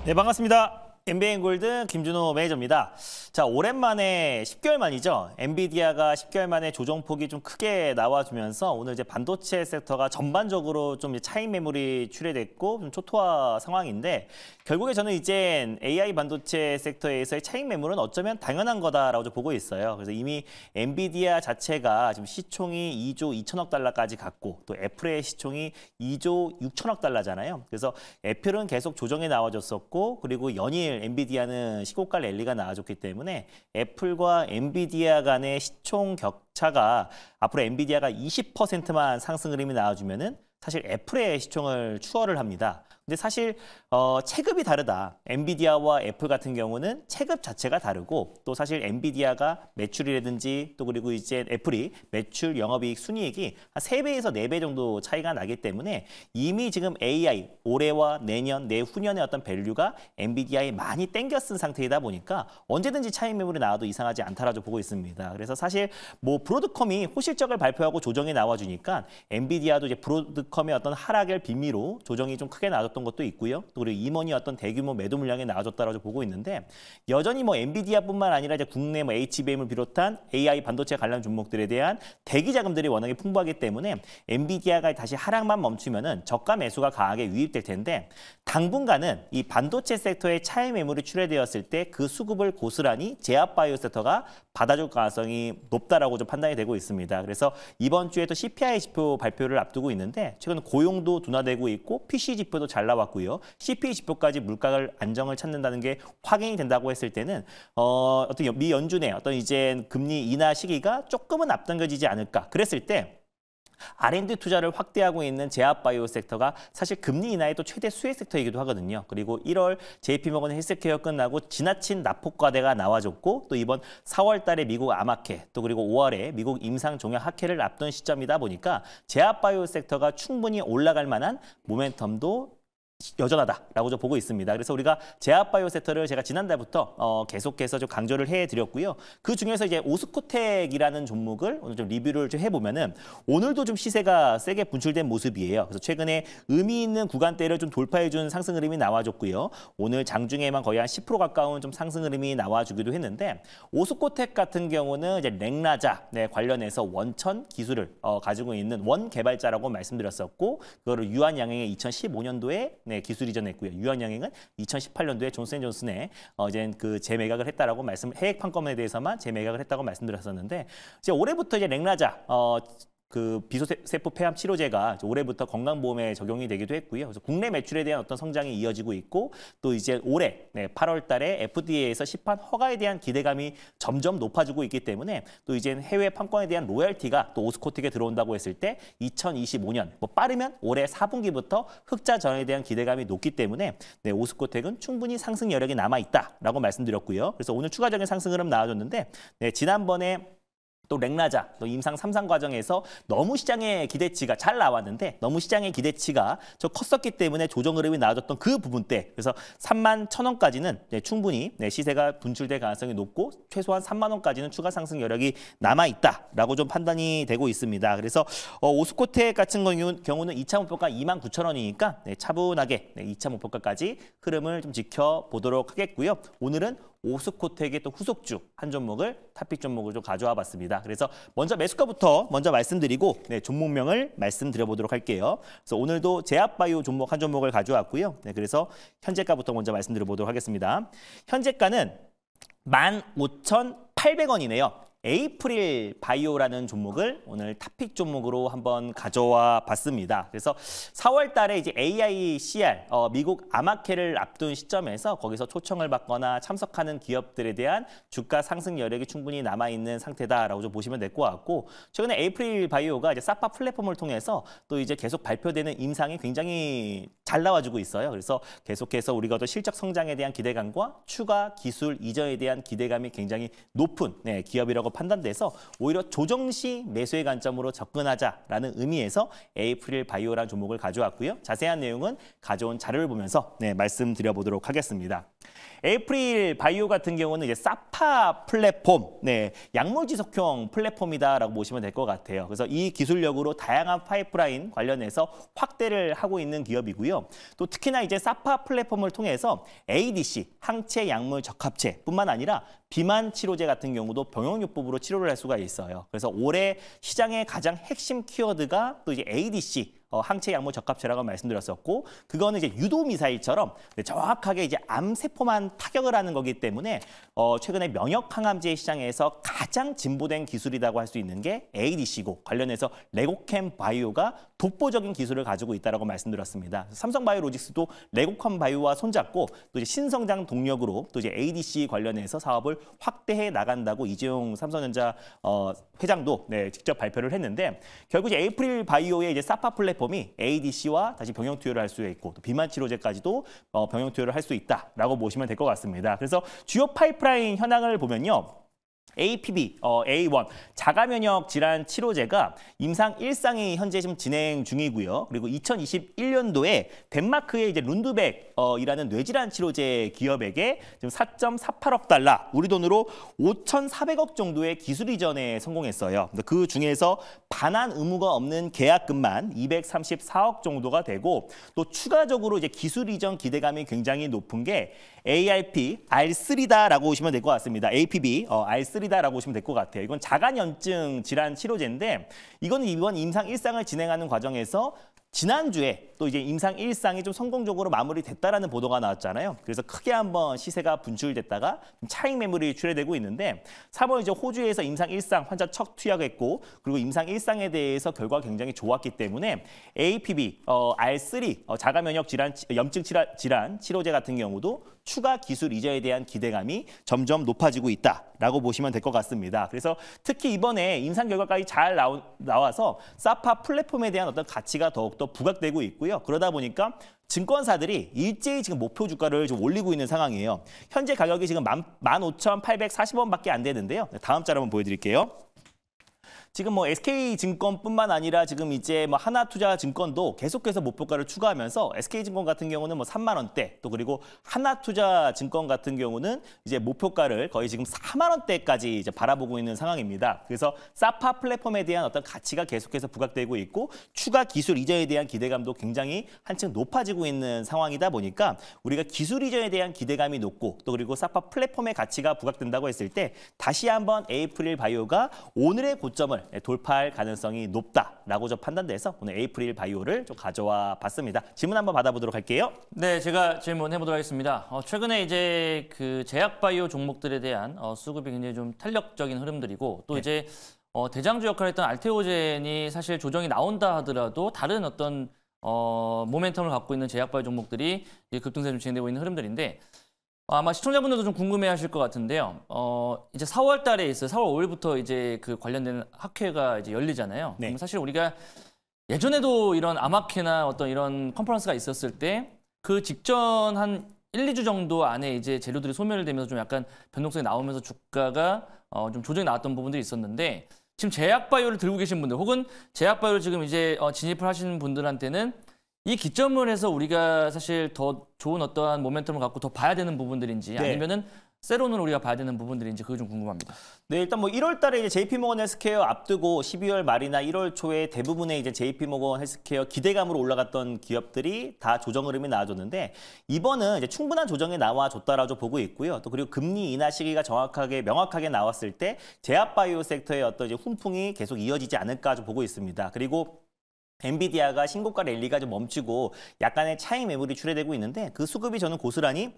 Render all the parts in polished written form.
네, 반갑습니다. MBN골드 김준호 매니저입니다. 자, 오랜만에 10개월 만이죠. 엔비디아가 10개월 만에 조정폭이 좀 크게 나와주면서 오늘 이제 반도체 섹터가 전반적으로 좀 차익 매물이 출회됐고 좀 초토화 상황인데 결국에 저는 이제 AI 반도체 섹터에서의 차익 매물은 어쩌면 당연한 거다라고 좀 보고 있어요. 그래서 이미 엔비디아 자체가 지금 시총이 2조 2천억 달러까지 갔고 또 애플의 시총이 2조 6천억 달러잖아요. 그래서 애플은 계속 조정에 나와줬었고 그리고 연일 엔비디아는 시고가 랠리가 나와줬기 때문에 애플과 엔비디아 간의 시총 격차가 앞으로 엔비디아가 20%만 상승 흐름이 나와주면은 사실 애플의 시총을 추월을 합니다. 근데 사실 체급이 다르다. 엔비디아와 애플 같은 경우는 체급 자체가 다르고 또 사실 엔비디아가 매출이라든지 또 그리고 이제 애플이 매출, 영업이익, 순이익이 한 3배에서 4배 정도 차이가 나기 때문에 이미 지금 AI 올해와 내년, 내후년의 어떤 밸류가 엔비디아에 많이 땡겨 쓴 상태이다 보니까 언제든지 차익 매물이 나와도 이상하지 않다라고 보고 있습니다. 그래서 사실 뭐 브로드컴이 호실적을 발표하고 조정이 나와주니까 엔비디아도 이제 브로드컴의 어떤 하락을 빌미로 조정이 좀 크게 나왔던 것도 있고요. 또 그리고 임원이 어떤 대규모 매도 물량이 나와줬다라고 보고 있는데 여전히 뭐 엔비디아뿐만 아니라 이제 국내 뭐 HBM을 비롯한 AI 반도체 관련 종목들에 대한 대기 자금들이 워낙에 풍부하기 때문에 엔비디아가 다시 하락만 멈추면은 저가 매수가 강하게 유입될 텐데 당분간은 이 반도체 섹터의 차익 매물이 출회되었을 때 그 수급을 고스란히 제압바이오 섹터가 받아줄 가능성이 높다라고 좀 판단이 되고 있습니다. 그래서 이번 주에 또 CPI 지표 발표를 앞두고 있는데 최근 고용도 둔화되고 있고 PC 지표도 잘 나왔고요. CPI 지표까지 물가를 안정을 찾는다는 게 확인이 된다고 했을 때는 어떤 미 연준의 어떤 이제 금리 인하 시기가 조금은 앞당겨지지 않을까. 그랬을 때 R&D 투자를 확대하고 있는 제약바이오 섹터가 사실 금리 인하의 또 최대 수혜 섹터이기도 하거든요. 그리고 1월 JP모건 헬스케어 끝나고 지나친 낙폭과대가 나와줬고 또 이번 4월 달에 미국 암학회 또 그리고 5월에 미국 임상종양 학회를 앞둔 시점이다 보니까 제약바이오 섹터가 충분히 올라갈 만한 모멘텀도 여전하다라고 좀 보고 있습니다. 그래서 우리가 제약바이오 섹터를 제가 지난달부터 계속해서 좀 강조를 해드렸고요. 그 중에서 이제 오스코텍이라는 종목을 오늘 좀 리뷰를 좀 해보면은 오늘도 좀 시세가 세게 분출된 모습이에요. 그래서 최근에 의미 있는 구간대를 좀 돌파해준 상승 흐름이 나와줬고요. 오늘 장중에만 거의 한 10% 가까운 좀 상승 흐름이 나와주기도 했는데 오스코텍 같은 경우는 이제 랭라자 관련해서 원천 기술을 가지고 있는 원 개발자라고 말씀드렸었고 그거를 유한양행의 2015년도에 기술 이전했고요. 유한양행은 2018년도에 존슨앤존슨에 이제 그 재매각을 했다라고 해액 판권에 대해서만 재매각을 했다고 말씀드렸었는데 이제 올해부터 이제 랭라자 그 비소세포 폐암 치료제가 올해부터 건강보험에 적용이 되기도 했고요. 그래서 국내 매출에 대한 어떤 성장이 이어지고 있고 또 이제 올해 8월 달에 FDA에서 시판 허가에 대한 기대감이 점점 높아지고 있기 때문에 또 이제 해외 판권에 대한 로열티가 또 오스코텍에 들어온다고 했을 때 2025년 뭐 빠르면 올해 4분기부터 흑자 전환에 대한 기대감이 높기 때문에 오스코텍은 충분히 상승 여력이 남아있다라고 말씀드렸고요. 그래서 오늘 추가적인 상승 흐름 나와줬는데 지난번에 또 랭라자, 또 임상 3상 과정에서 너무 시장의 기대치가 잘 나왔는데 너무 시장의 기대치가 좀 컸었기 때문에 조정 흐름이 나와줬던 그 부분대 그래서 3만 1,000원까지는 충분히 시세가 분출될 가능성이 높고 최소한 3만 원까지는 추가 상승 여력이 남아있다라고 좀 판단이 되고 있습니다. 그래서 오스코텍 같은 경우는 2차 목표가 29,000원이니까 차분하게 2차 목표가까지 흐름을 좀 지켜보도록 하겠고요. 오늘은 오스코텍의 또 후속주 한 종목을 탑픽 종목을 좀 가져와 봤습니다. 그래서 먼저 매수가부터 먼저 말씀드리고 종목명을 말씀드려보도록 할게요. 그래서 오늘도 제약바이오 종목 한 종목을 가져왔고요. 그래서 현재가부터 먼저 말씀드려보도록 하겠습니다. 현재가는 15,800원이네요. 에이프릴 바이오라는 종목을 오늘 탑픽 종목으로 한번 가져와 봤습니다. 그래서 4월 달에 이제 AICR, 미국 암학회를 앞둔 시점에서 거기서 초청을 받거나 참석하는 기업들에 대한 주가 상승 여력이 충분히 남아있는 상태다라고 좀 보시면 될 것 같고 최근에 에이프릴 바이오가 이제 사파 플랫폼을 통해서 또 이제 계속 발표되는 임상이 굉장히 잘 나와주고 있어요. 그래서 계속해서 우리가 어떤 실적 성장에 대한 기대감과 추가 기술 이전에 대한 기대감이 굉장히 높은 기업이라고 판단돼서 오히려 조정 시 매수의 관점으로 접근하자라는 의미에서 에이프릴 바이오라는 종목을 가져왔고요. 자세한 내용은 가져온 자료를 보면서 말씀드려보도록 하겠습니다. 에이프릴 바이오 같은 경우는 이제 사파 플랫폼, 약물 지속형 플랫폼이다라고 보시면 될 것 같아요. 그래서 이 기술력으로 다양한 파이프라인 관련해서 확대를 하고 있는 기업이고요. 또 특히나 이제 사파 플랫폼을 통해서 ADC, 항체 약물 적합체뿐만 아니라 비만 치료제 같은 경우도 병용요법으로 치료를 할 수가 있어요. 그래서 올해 시장의 가장 핵심 키워드가 또 이제 ADC, 항체 약물 적합체라고 말씀드렸었고, 그거는 이제 유도 미사일처럼 정확하게 이제 암 세포만 타격을 하는 거기 때문에 최근에 면역 항암제 시장에서 가장 진보된 기술이라고 할 수 있는 게 ADC고, 관련해서 레고캠 바이오가 독보적인 기술을 가지고 있다라고 말씀드렸습니다. 삼성바이오로직스도 레고캠 바이오와 손잡고 또 이제 신성장 동력으로 또 이제 ADC 관련해서 사업을 확대해 나간다고 이재용 삼성전자 회장도 직접 발표를 했는데, 결국 이제 에이프릴 바이오의 이제 사파 플랫폼이 ADC와 다시 병용 투여를 할 수 있고 또 비만 치료제까지도 병용 투여를 할 수 있다라고 보시면 될 것 같습니다. 그래서 주요 파이프라인 현황을 보면요. APB, A1, 자가면역 질환 치료제가 임상 1상이 현재 지금 진행 중이고요. 그리고 2021년도에 덴마크의 이제 룬드백이라는 뇌질환 치료제 기업에게 지금 4.48억 달러, 우리 돈으로 5,400억 정도의 기술 이전에 성공했어요. 그 중에서 반환 의무가 없는 계약금만 234억 정도가 되고, 또 추가적으로 이제 기술 이전 기대감이 굉장히 높은 게 ARP, R3다라고 보시면 될 것 같습니다. APB, R3다라고 보시면 될 것 같아요. 이건 자가연증 질환 치료제인데, 이건 이번 임상 1상을 진행하는 과정에서 지난주에 또 이제 임상 1상이 좀 성공적으로 마무리됐다라는 보도가 나왔잖아요. 그래서 크게 한번 시세가 분출됐다가 차익 매물이 출회되고 있는데, 3월 이제 호주에서 임상 1상 환자 첫 투약했고, 그리고 임상 1상에 대해서 결과가 굉장히 좋았기 때문에 APB, R3, 자가면역 질환, 염증 질환 치료제 같은 경우도 추가 기술 이전에 대한 기대감이 점점 높아지고 있다라고 보시면 될 것 같습니다. 그래서 특히 이번에 임상 결과까지 잘 나와서 사파 플랫폼에 대한 어떤 가치가 더욱더 부각되고 있고요. 그러다 보니까 증권사들이 일제히 지금 목표 주가를 좀 올리고 있는 상황이에요. 현재 가격이 지금 15,840원밖에 안 되는데요. 다음 자료 한번 보여드릴게요. 지금 뭐 SK증권뿐만 아니라 지금 이제 뭐 하나투자증권도 계속해서 목표가를 추가하면서 SK증권 같은 경우는 뭐 3만 원대, 또 그리고 하나투자증권 같은 경우는 이제 목표가를 거의 지금 4만 원대까지 이제 바라보고 있는 상황입니다. 그래서 사파 플랫폼에 대한 어떤 가치가 계속해서 부각되고 있고, 추가 기술 이전에 대한 기대감도 굉장히 한층 높아지고 있는 상황이다 보니까 우리가 기술 이전에 대한 기대감이 높고, 또 그리고 사파 플랫폼의 가치가 부각된다고 했을 때 다시 한번 에이프릴 바이오가 오늘의 고점을 돌파할 가능성이 높다라고 좀 판단돼서 오늘 에이프릴 바이오를 좀 가져와 봤습니다. 질문 한번 받아보도록 할게요. 네, 제가 질문해보도록 하겠습니다. 최근에 이제 그 제약 바이오 종목들에 대한 수급이 굉장히 좀 탄력적인 흐름들이고, 또 이제 대장주 역할을 했던 알테오젠이 사실 조정이 나온다 하더라도 다른 어떤 모멘텀을 갖고 있는 제약 바이오 종목들이 급등세로 진행되고 있는 흐름들인데, 아마 시청자분들도 좀 궁금해하실 것 같은데요. 이제 4월 달에 있어요. 4월 5일부터 이제 그 관련된 학회가 이제 열리잖아요. 네. 그럼 사실 우리가 예전에도 이런 암학회나 어떤 이런 컨퍼런스가 있었을 때 그 직전 한 1, 2주 정도 안에 이제 재료들이 소멸되면서 좀 약간 변동성이 나오면서 주가가 좀 조정이 나왔던 부분들이 있었는데, 지금 제약바이오를 들고 계신 분들 혹은 제약바이오를 지금 이제 진입을 하시는 분들한테는 이 기점을 해서 우리가 사실 더 좋은 어떠한 모멘텀을 갖고 더 봐야 되는 부분들인지, 아니면은 세로는 우리가 봐야 되는 부분들인지 그게 좀 궁금합니다. 네, 일단 뭐 1월 달에 이제 JP모건 헬스케어 앞두고 12월 말이나 1월 초에 대부분의 이제 JP모건 헬스케어 기대감으로 올라갔던 기업들이 다 조정 흐름이 나와줬는데, 이번은 이제 충분한 조정이 나와줬다라고 보고 있고요. 또 그리고 금리 인하 시기가 명확하게 나왔을 때 제약바이오 섹터의 어떤 이제 훈풍이 계속 이어지지 않을까 좀 보고 있습니다. 그리고 엔비디아가 신고가 랠리가 좀 멈추고 약간의 차익 매물이 출회되고 있는데, 그 수급이 저는 고스란히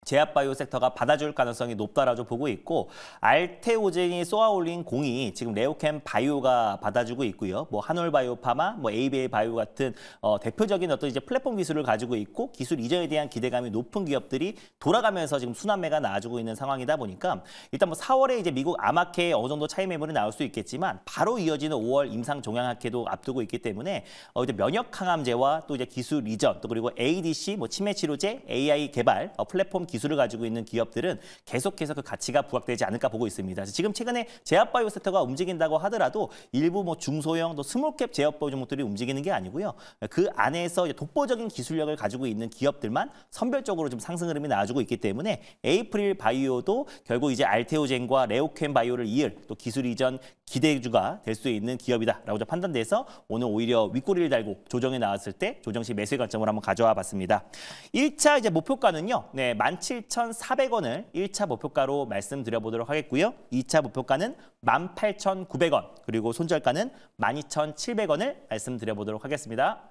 제약바이오 섹터가 받아줄 가능성이 높다라고 보고 있고, 알테오젠이 쏘아올린 공이 지금 레오캠 바이오가 받아주고 있고요. 뭐 한올바이오 파마, 뭐 ABA 바이오 같은 대표적인 어떤 이제 플랫폼 기술을 가지고 있고, 기술 이전에 대한 기대감이 높은 기업들이 돌아가면서 지금 순환매가 나와주고 있는 상황이다 보니까, 일단 뭐 4월에 이제 미국 암학회에 어느 정도 차익 매물이 나올 수 있겠지만, 바로 이어지는 5월 임상 종양학회도 앞두고 있기 때문에 이제 면역 항암제와 또 이제 기술 이전, 또 그리고 ADC, 뭐 치매 치료제, AI 개발, 플랫폼 기술을 가지고 있는 기업들은 계속해서 그 가치가 부각되지 않을까 보고 있습니다. 지금 최근에 제약바이오 섹터가 움직인다고 하더라도 일부 뭐 중소형 또 스몰캡 제약바이오 종목들이 움직이는 게 아니고요. 그 안에서 독보적인 기술력을 가지고 있는 기업들만 선별적으로 좀 상승 흐름이 나와주고 있기 때문에 에이프릴 바이오도 결국 이제 알테오젠과 레오켐 바이오를 이을 또 기술 이전 기대주가 될 수 있는 기업이다라고 판단돼서 오늘 오히려 윗꼬리를 달고 조정이 나왔을 때 조정 시 매수의 관점을 한번 가져와 봤습니다. 1차 이제 목표가는요. 네, 17,400원을 1차 목표가로 말씀드려보도록 하겠고요. 2차 목표가는 18,900원 그리고 손절가는 12,700원을 말씀드려보도록 하겠습니다.